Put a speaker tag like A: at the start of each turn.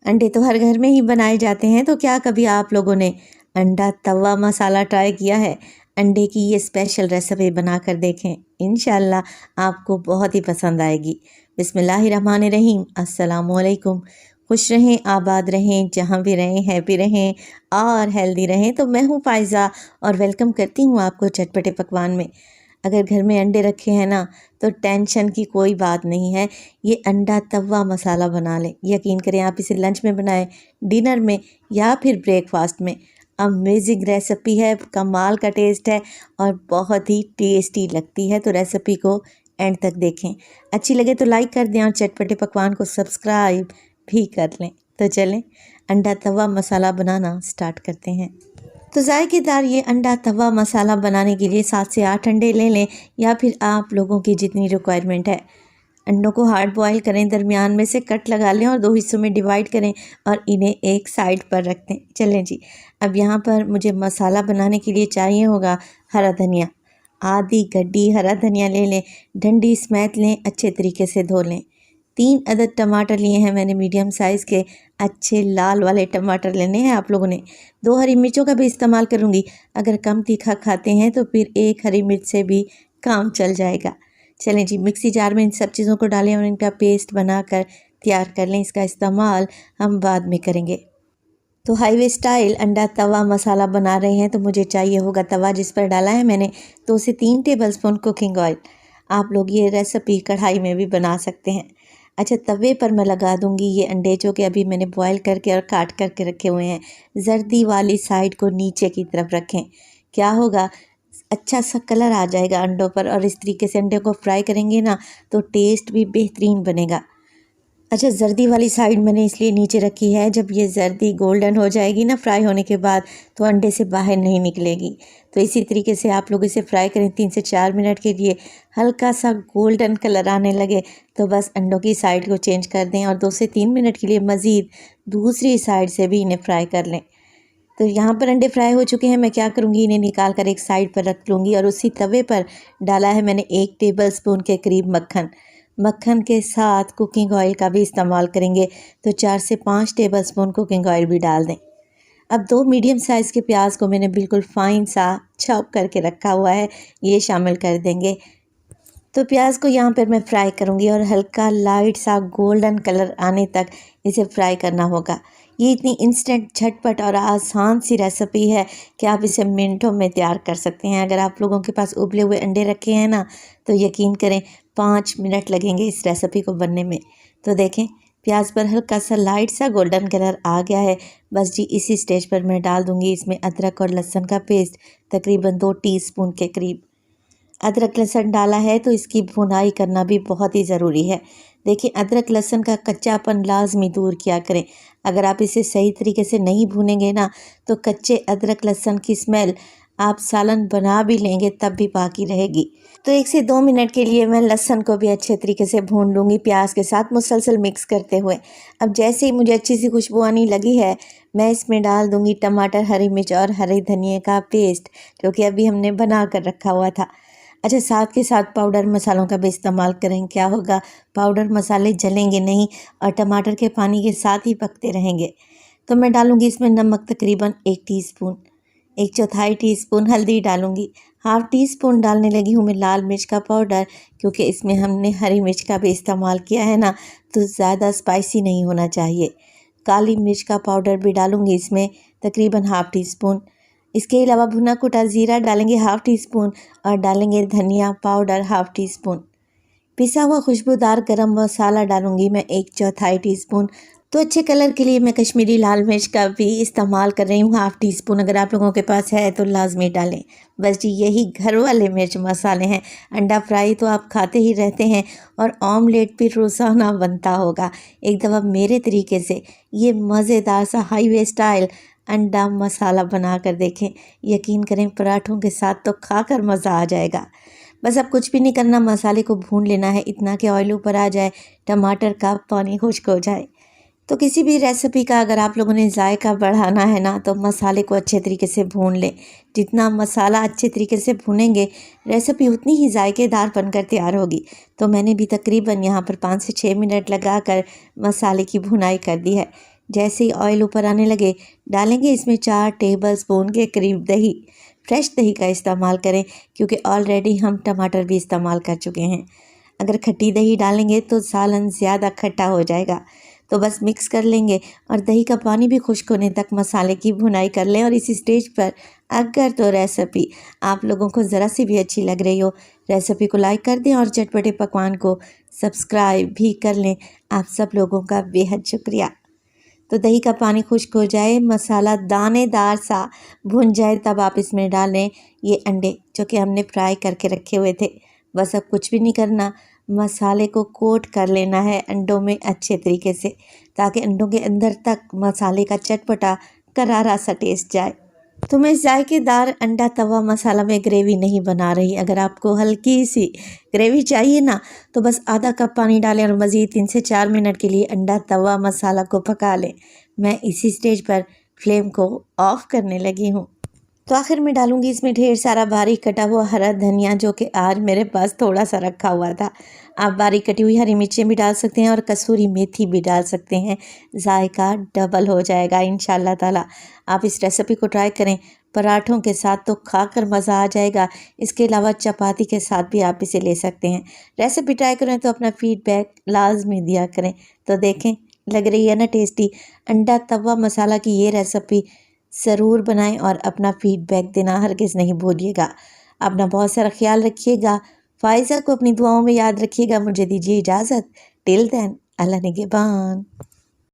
A: अंडे तो हर घर में ही बनाए जाते हैं, तो क्या कभी आप लोगों ने अंडा तवा मसाला ट्राई किया है? अंडे की ये स्पेशल रेसिपी बनाकर देखें, इंशाल्लाह आपको बहुत ही पसंद आएगी। बिस्मिल्लाहिर्रहमानिर्रहीम, अस्सलामुअलैकुम। खुश रहें, आबाद रहें, जहाँ भी रहें हैप्पी रहें और हेल्दी रहें। तो मैं हूँ फ़ायज़ा और वेलकम करती हूँ आपको चटपटे पकवान में। अगर घर में अंडे रखे हैं ना, तो टेंशन की कोई बात नहीं है। ये अंडा तवा मसाला बना लें। यकीन करें, आप इसे लंच में बनाएं, डिनर में या फिर ब्रेकफास्ट में। अमेजिंग रेसिपी है, कमाल का टेस्ट है और बहुत ही टेस्टी लगती है। तो रेसिपी को एंड तक देखें। अच्छी लगे तो लाइक कर दें और चटपटे पकवान को सब्सक्राइब भी कर लें। तो चलें, अंडा तवा मसाला बनाना स्टार्ट करते हैं। तो जायकेदार ये अंडा तवा मसाला बनाने के लिए 7 से 8 अंडे ले लें या फिर आप लोगों की जितनी रिक्वायरमेंट है। अंडों को हार्ड बॉईल करें, दरमियान में से कट लगा लें और 2 हिस्सों में डिवाइड करें और इन्हें एक साइड पर रख दें। चलें जी, अब यहाँ पर मुझे मसाला बनाने के लिए चाहिए होगा हरा धनिया। आधी गड्डी हरा धनिया ले लें, डंडी समेत लें, अच्छे तरीके से धो लें। 3 अदद टमाटर लिए हैं मैंने, मीडियम साइज़ के अच्छे लाल वाले टमाटर लेने हैं आप लोगों ने। 2 हरी मिर्चों का भी इस्तेमाल करूँगी। अगर कम तीखा खाते हैं तो फिर 1 हरी मिर्च से भी काम चल जाएगा। चलें जी, मिक्सी जार में इन सब चीज़ों को डालें और इनका पेस्ट बनाकर तैयार कर लें। इसका इस्तेमाल हम बाद में करेंगे। तो हाईवे स्टाइल अंडा तवा मसाला बना रहे हैं, तो मुझे चाहिए होगा तवा जिस पर डाला है मैंने 2 से 3 टेबलस्पून कुकिंग ऑयल। आप लोग ये रेसिपी कढ़ाई में भी बना सकते हैं। अच्छा, तवे पर मैं लगा दूंगी ये अंडे जो कि अभी मैंने बॉईल करके और काट करके रखे हुए हैं। जर्दी वाली साइड को नीचे की तरफ रखें। क्या होगा, अच्छा सा कलर आ जाएगा अंडों पर और इस तरीके से अंडे को फ्राई करेंगे ना, तो टेस्ट भी बेहतरीन बनेगा। अच्छा, जर्दी वाली साइड मैंने इसलिए नीचे रखी है, जब ये जर्दी गोल्डन हो जाएगी ना फ्राई होने के बाद, तो अंडे से बाहर नहीं निकलेगी। तो इसी तरीके से आप लोग इसे फ्राई करें 3 से 4 मिनट के लिए। हल्का सा गोल्डन कलर आने लगे तो बस अंडों की साइड को चेंज कर दें और 2 से 3 मिनट के लिए मज़ीद दूसरी साइड से भी इन्हें फ्राई कर लें। तो यहाँ पर अंडे फ्राई हो चुके हैं। मैं क्या करूँगी, इन्हें निकाल कर एक साइड पर रख लूँगी और उसी तवे पर डाला है मैंने 1 टेबलस्पून के करीब मक्खन। मक्खन के साथ कुकिंग ऑयल का भी इस्तेमाल करेंगे, तो 4 से 5 टेबलस्पून कुकिंग ऑयल भी डाल दें। अब 2 मीडियम साइज़ के प्याज को मैंने बिल्कुल फाइन सा चॉप करके रखा हुआ है, ये शामिल कर देंगे। तो प्याज को यहाँ पर मैं फ्राई करूँगी और हल्का लाइट सा गोल्डन कलर आने तक इसे फ्राई करना होगा। ये इतनी इंस्टेंट, झटपट और आसान सी रेसिपी है कि आप इसे मिनटों में तैयार कर सकते हैं। अगर आप लोगों के पास उबले हुए अंडे रखे हैं ना, तो यकीन करें 5 मिनट लगेंगे इस रेसिपी को बनने में। तो देखें, प्याज पर हल्का सा लाइट सा गोल्डन कलर आ गया है। बस जी, इसी स्टेज पर मैं डाल दूँगी इसमें अदरक और लहसुन का पेस्ट, तकरीबन 2 टीस्पून के करीब। अदरक लहसुन डाला है तो इसकी भुनाई करना भी बहुत ही ज़रूरी है। देखिए, अदरक लहसुन का कच्चापन लाजमी दूर किया करें। अगर आप इसे सही तरीके से नहीं भूनेंगे ना, तो कच्चे अदरक लहसुन की स्मेल आप सालन बना भी लेंगे तब भी बाकी रहेगी। तो 1 से 2 मिनट के लिए मैं लहसुन को भी अच्छे तरीके से भून लूँगी प्याज के साथ, मुसलसल मिक्स करते हुए। अब जैसे ही मुझे अच्छी सी खुशबू आने लगी है, मैं इसमें डाल दूँगी टमाटर, हरी मिर्च और हरे धनिए का पेस्ट, जो कि अभी हमने बना कर रखा हुआ था। अच्छा, साथ के साथ पाउडर मसालों का भी इस्तेमाल करें। क्या होगा, पाउडर मसाले जलेंगे नहीं और टमाटर के पानी के साथ ही पकते रहेंगे। तो मैं डालूँगी इसमें नमक तकरीबन 1 टीस्पून, 1/4 टीस्पून हल्दी डालूँगी, हाफ़ टी स्पून डालने लगी हूँ मैं लाल मिर्च का पाउडर, क्योंकि इसमें हमने हरी मिर्च का भी इस्तेमाल किया है ना, तो ज़्यादा स्पाइसी नहीं होना चाहिए। काली मिर्च का पाउडर भी डालूँगी इसमें, तकरीबन हाफ़ टी स्पून। इसके अलावा भुना कुटा ज़ीरा डालेंगे हाफ़ टी स्पून और डालेंगे धनिया पाउडर हाफ़ टी स्पून। पिसा हुआ खुशबूदार गरम मसाला डालूंगी मैं 1/4 टीस्पून। तो अच्छे कलर के लिए मैं कश्मीरी लाल मिर्च का भी इस्तेमाल कर रही हूँ हाफ़ टी स्पून। अगर आप लोगों के पास है तो लाजमी डालें। बस जी, यही घर वाले मिर्च मसाले हैं। अंडा फ्राई तो आप खाते ही रहते हैं और ऑमलेट भी रोज़ाना बनता होगा। एक दफ़ा मेरे तरीके से ये मज़ेदार सा हाईवे स्टाइल अंडा मसाला बना कर देखें। यकीन करें, पराठों के साथ तो खाकर मज़ा आ जाएगा। बस अब कुछ भी नहीं करना, मसाले को भून लेना है, इतना कि ऑयल ऊपर आ जाए, टमाटर का पानी खुश्क हो जाए। तो किसी भी रेसिपी का अगर आप लोगों ने जायका बढ़ाना है ना, तो मसाले को अच्छे तरीके से भून लें। जितना मसाला अच्छे तरीके से भूनेंगे, रेसिपी उतनी ही जायकेदार बनकर तैयार होगी। तो मैंने भी तकरीबन यहाँ पर 5 से 6 मिनट लगा कर मसाले की भुनाई कर दी है। जैसे ही ऑयल ऊपर आने लगे डालेंगे इसमें 4 टेबलस्पून के करीब दही। फ्रेश दही का इस्तेमाल करें क्योंकि ऑलरेडी हम टमाटर भी इस्तेमाल कर चुके हैं। अगर खट्टी दही डालेंगे तो सालन ज़्यादा खट्टा हो जाएगा। तो बस मिक्स कर लेंगे और दही का पानी भी खुश्क होने तक मसाले की भुनाई कर लें। और इस स्टेज पर अगर तो रेसिपी आप लोगों को ज़रा सी भी अच्छी लग रही हो, रेसिपी को लाइक कर दें और चटपटे पकवान को सब्सक्राइब भी कर लें। आप सब लोगों का बेहद शुक्रिया। तो दही का पानी खुश्क हो जाए, मसाला दानेदार सा भुन जाए, तब आप इसमें डालें ये अंडे जो कि हमने फ्राई करके रखे हुए थे। बस अब कुछ भी नहीं करना, मसाले को कोट कर लेना है अंडों में अच्छे तरीके से, ताकि अंडों के अंदर तक मसाले का चटपटा करारा सा टेस्ट जाए। तो मैं जायकेदार अंडा तवा मसाला में ग्रेवी नहीं बना रही। अगर आपको हल्की सी ग्रेवी चाहिए ना तो बस आधा कप पानी डालें और मज़ीद 3 से 4 मिनट के लिए अंडा तवा मसाला को पका लें। मैं इसी स्टेज पर फ्लेम को ऑफ़ करने लगी हूँ। तो आखिर में डालूंगी इसमें ढेर सारा बारीक कटा हुआ हरा धनिया, जो कि आज मेरे पास थोड़ा सा रखा हुआ था। आप बारीक कटी हुई हरी मिर्चें भी डाल सकते हैं और कसूरी मेथी भी डाल सकते हैं। जायका डबल हो जाएगा इंशाल्लाह ताला। आप इस रेसिपी को ट्राई करें, पराठों के साथ तो खाकर मज़ा आ जाएगा। इसके अलावा चपाती के साथ भी आप इसे ले सकते हैं। रेसिपी ट्राई करें तो अपना फीडबैक लाजमी दिया करें। तो देखें, लग रही है ना टेस्टी। अंडा तवा मसाला की ये रेसिपी ज़रूर बनाएं और अपना फीडबैक देना हरगिज़ नहीं भूलिएगा। अपना बहुत सारा ख्याल रखिएगा। फ़ाइज़ा को अपनी दुआओं में याद रखिएगा। मुझे दीजिए इजाज़त। टिल देन, अल्लाह निगहबान।